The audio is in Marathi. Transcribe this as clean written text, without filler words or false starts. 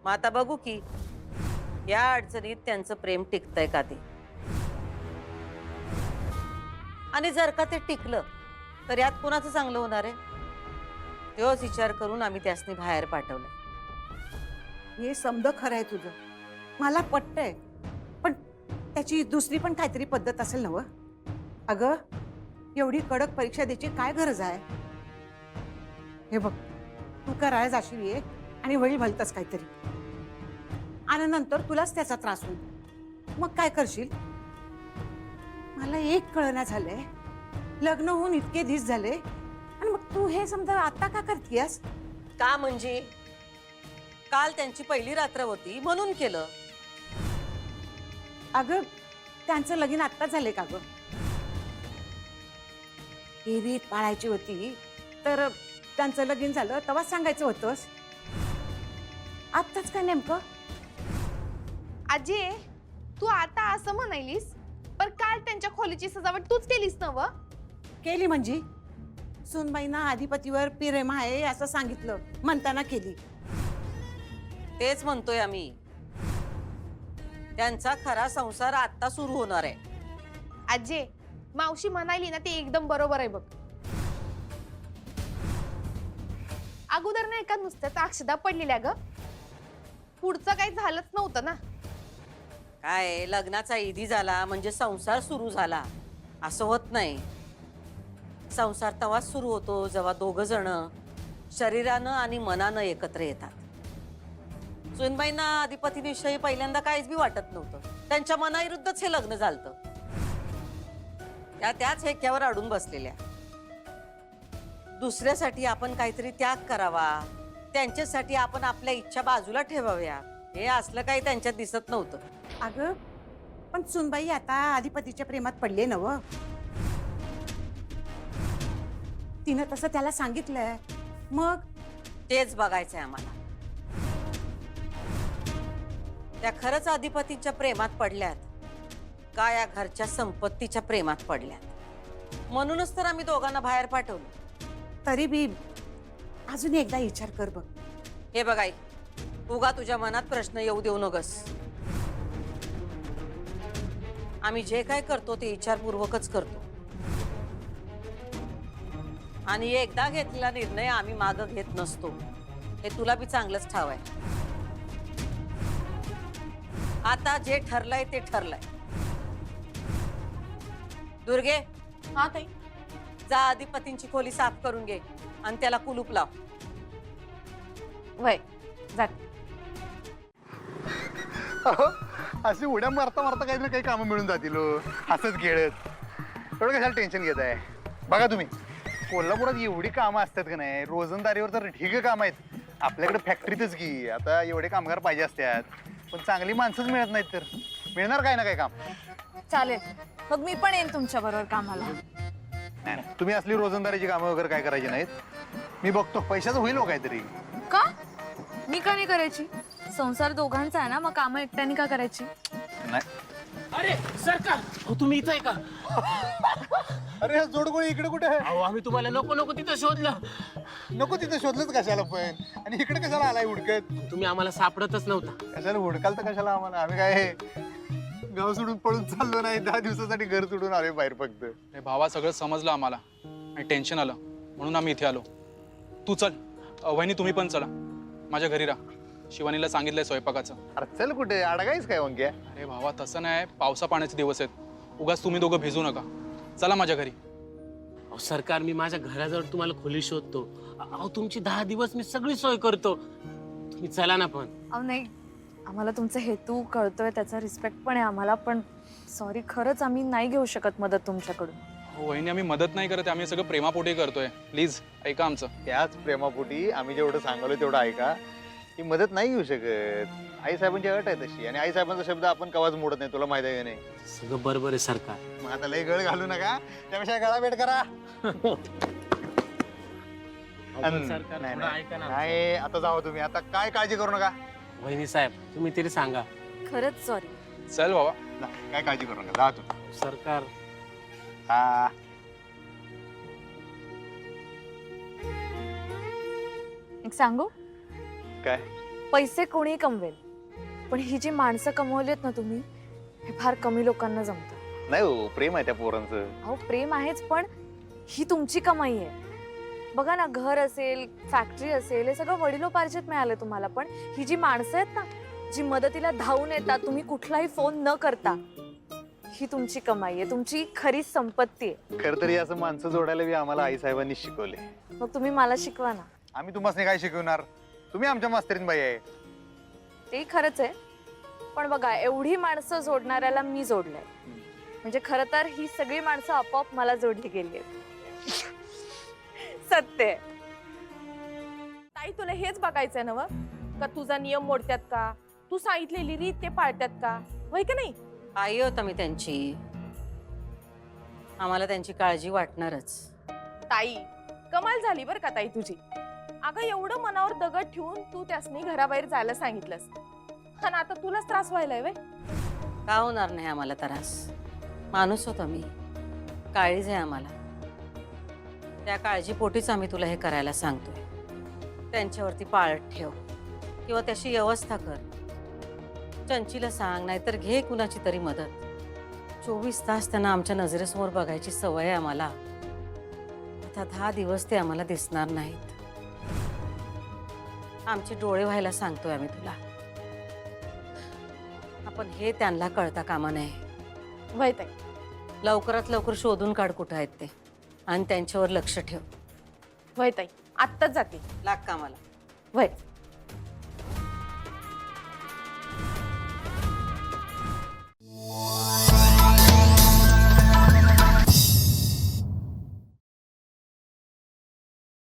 मग आता बघू की या अडचणीत त्यांचं प्रेम टिकतंय का ते, आणि जर का ते टिकलं तर यात कोणाचं चांगलं होणार आहे? तोच विचार करून आम्ही त्यासनी बाहेर पाठवलंय. हे समज खरं आहे तुझं, मला पटतंय. पण त्याची दुसरी पण काहीतरी पद्धत असेल ना व? अगं, एवढी कडक परीक्षा द्यायची काय गरज आहे? हे बघ, तू करायला जाशील ये आणि वळी भलतच काहीतरी, आणि नंतर तुलाच त्याचा त्रास होईल. मग काय करशील? मला एक कळना झालंय, लग्न होऊन इतके दिवस झाले आणि मग तू हे समजा आता का करतीयस? का म्हणजे काल त्यांची पहिली रात्र होती म्हणून केलं. अगं, त्यांचं लगीन आत्ता झाले का ग? ही रीत पाळायची होती तर त्यांचं लगीन झालं तेव्हाच सांगायचं होतंस. आत्ताच काय नेमकं? आजी, तू आता असं म्हणालीस, पण काल त्यांच्या खोलीची सजावट तूच केलीस ना व? केली म्हणजे सुनबाईंना अधिपतीवर प्रेम आहे असं सांगितलं म्हणताना केली. तेच म्हणतोय आम्ही, त्यांचा खरा संसार आता सुरू होणार आहे. आजी, मावशी म्हणाली ना ते एकदम बरोबर आहे बघ. अगोदर नाही का नुसत्याच अक्षदा पडलेल्या ग, पुढचं काही झालंच नव्हतं ना. काय लग्नाचा इधी झाला म्हणजे संसार सुरू झाला असं होत नाही. संसार तेव्हाच सुरू होतो जेव्हा दोघं जण शरीरानं आणि मनानं एकत्र येतात. सुनबाईंना अधिपतीविषयी पहिल्यांदा काहीच बी वाटत नव्हतं, त्यांच्या मनाविरुद्धच हे लग्न झालतं. त्या त्याच हेक्यावर अडून बसलेल्या. दुसऱ्यासाठी आपण काहीतरी त्याग करावा, त्यांच्यासाठी आपण आपल्या इच्छा बाजूला ठेवाव्या, हे असलं काही त्यांच्यात दिसत नव्हतं. अगं, पण सुनबाई आता अधिपतीच्या प्रेमात पडले ना व? तिनं तसं त्याला सांगितलंय. मग तेच बघायचंय आम्हाला. त्या खरंच अधिपतीच्या प्रेमात पडल्यात का या घरच्या संपत्तीच्या प्रेमात पडल्यात? म्हणूनच तर आम्ही दोघांना बाहेर पाठवलं. तरी बी अजून एकदा विचार कर बघ. हे बघाई, उगा तुझ्या मनात प्रश्न येऊ देऊ नगस. आम्ही जे काय करतो ते विचारपूर्वकच करतो, आणि एकदा घेतलेला निर्णय आम्ही मागं घेत नसतो, हे तुला बी चांगलंच ठाव आहे. आता जे ठरलंय ते ठरलंय. दुर्गे, हा ताई. जा अधिपतींची खोली साफ करून घे आणि त्याला कुलूप लाव. वय जात. अशी उड्या मारता मारता काही ना काही कामं मिळून जातील हो. असंच खेळत एवढं कशाला टेन्शन घेत आहे? बघा तुम्ही, कोल्हापुरात एवढी कामं असतात का नाही, रोजंदारीवर तर ठीक काम आहेत. आपल्याकडे फॅक्टरीतच की आता एवढे कामगार पाहिजे असतात, पण चांगली माणसंच मिळत नाहीत. तर मिळणार काय ना काय काम. चालेल, मग मी पण येईन तुमच्या बरोबर कामाला. नाही नाही, तुम्ही असली रोजंदारीची कामं वगैरे काय करायची नाहीत. मी बघतो, पैशाचं होईल हो काहीतरी. का? मी का नाही करायची? संसार दोघांचा आहे ना, मग कामं एकट्याने का करायची? नाही. अरे सरकार, हो तुम्ही इथं आहे का? अरे जोडगोळी इकडे कुठे आहे? अहो आम्ही तुम्हाला नको नको तिथं शोधलं. नको तिथे शोधलंच कशाला, पण आणि इकडे कशाला आलाय हुडकत? तुम्ही आम्हाला सापडतच नव्हता. कशाला हुडकाल तर कशाला आम्हाला? आम्ही काय गाव सोडून पळून चाललो नाही, 10 दिवसासाठी घर सोडून आलोय बाहेर फक्त. हे भावा, सगळं समजलं आम्हाला आणि टेन्शन आलं म्हणून आम्ही इथे आलो. तू चल, वहिनी तुम्ही पण चला, माझ्या घरी राहा. शिवानीला सांगितलंय स्वयंपाकाचं. अरे चल, कुठे अडगायच काय वंक्या? अरे भावा, तसं नाही, पावसा पाण्याचे दिवस आहेत, उगाच तुम्ही दोघं भिजू नका. चला माझ्या घरी. अहो सरकार, मी माझ्या घराजवळ तुम्हाला खोली शोधतो. अहो तुमची 10 दिवस मी सगळी सोय करतो, तुम्ही चला ना. पण अहो नाही, आम्हाला तुमचा हेतू कळतोय, त्याचा रिस्पेक्ट पण आहे आम्हाला, पण सॉरी, खरंच आम्ही नाही घेऊ शकत मदत तुमच्याकडून. हो वहिनी, आम्ही मदत नाही करत, आम्ही सगळं प्रेमापोटी करतोय. प्लीज ऐका आमचं. त्याच प्रेमापोटी आम्ही जेवढं सांगालोय तेवढं ऐका. ही मदत नाही घेऊ शकत. आई साहेबांची अट आहे तशी, आणि आई साहेबांचा शब्द आपण कवाच मोडत नाही. तुला माहित आहे का नाही? सगळं बरोबर आहे सरकार. मग आता लय गळ घालू नका, त्यापेक्षा गळा भेट करा. सरकार नाही, थोडं नाही. ऐका ना. नाही, आता जावा तुम्ही. आता काय काळजी करू नका. वहिनी साहेब, तुम्ही तरी सांगा. खरंच सॉरी. चल बाबा. नाही, काय काळजी करू नका, जा तुम्ही. सरकार, हा, एक सांगू? काय? पैसे कोणीही कमवेल, पण ही जी माणसं कमवलीत ना तुम्ही, हे फार कमी लोकांना जमतं. नाही हो, प्रेम आहे त्या पोरांचं. अहो प्रेम आहेच, पण ही तुमची कमाई आहे. बघा ना, घर असेल, फॅक्टरी असेल, हे सगळं वडिलोपार्जित मिळालं तुम्हाला, पण ही जी माणसं आहेत ना, जी मदतीला धावून येतात तुम्ही कुठलाही फोन न करता, ही तुमची कमाई आहे, तुमची खरी संपत्ती आहे. खर तरी असं माणसं जोडायला बी आम्हाला आई साहेबांनी शिकवले. मग तुम्ही मला शिकवा ना. आम्ही तुम्हाला काय शिकवणार? तुम्ही आमच्या मास्तरीन बाई आहे. ते खरंच आहे, पण बघा एवढी माणसं जोडणाऱ्याला मी जोडलंय, म्हणजे खरं तर ही सगळी माणसं आपोआप मला जोडली गेली आहेत. सत्य आहे. ताई तुला हेच बघायचंय ना का तुझा नियम मोडतात का, तू सांगितलेली रीत ते पाळतात का, होय का नाही? आई होता मी त्यांची, आम्हाला त्यांची काळजी वाटणारच. ताई कमाल झाली बरं का ताई तुझी. अगं एवढं मनावर दगड ठेवून तू त्यासनी घराबाहेर जायला सांगितलंस, आणि आता तुलाच त्रास व्हायलाय वे. का होणार नाही आम्हाला त्रास? माणूस होतो मी, काळीज आहे आम्हाला. त्या काळजीपोटीच आम्ही तुला हे करायला सांगतोय. त्यांच्यावरती पाळत ठेव किंवा त्याची व्यवस्था कर. चंचीला सांग, नाहीतर घे कुणाची तरी मदत. 24 तास त्यांना आमच्या नजरेसमोर बघायची सवय आहे आम्हाला. आता 10 दिवस ते आम्हाला दिसणार नाहीत. आमचे डोळे व्हायला सांगतोय आम्ही तुला. आपण हे त्यांना कळता कामा नये. वय ताई. लवकरात लवकर शोधून काढ कुठं आहेत ते, आणि त्यांच्यावर लक्ष ठेव. वय ताई आत्ताच जाते. लाग कामाला. वय.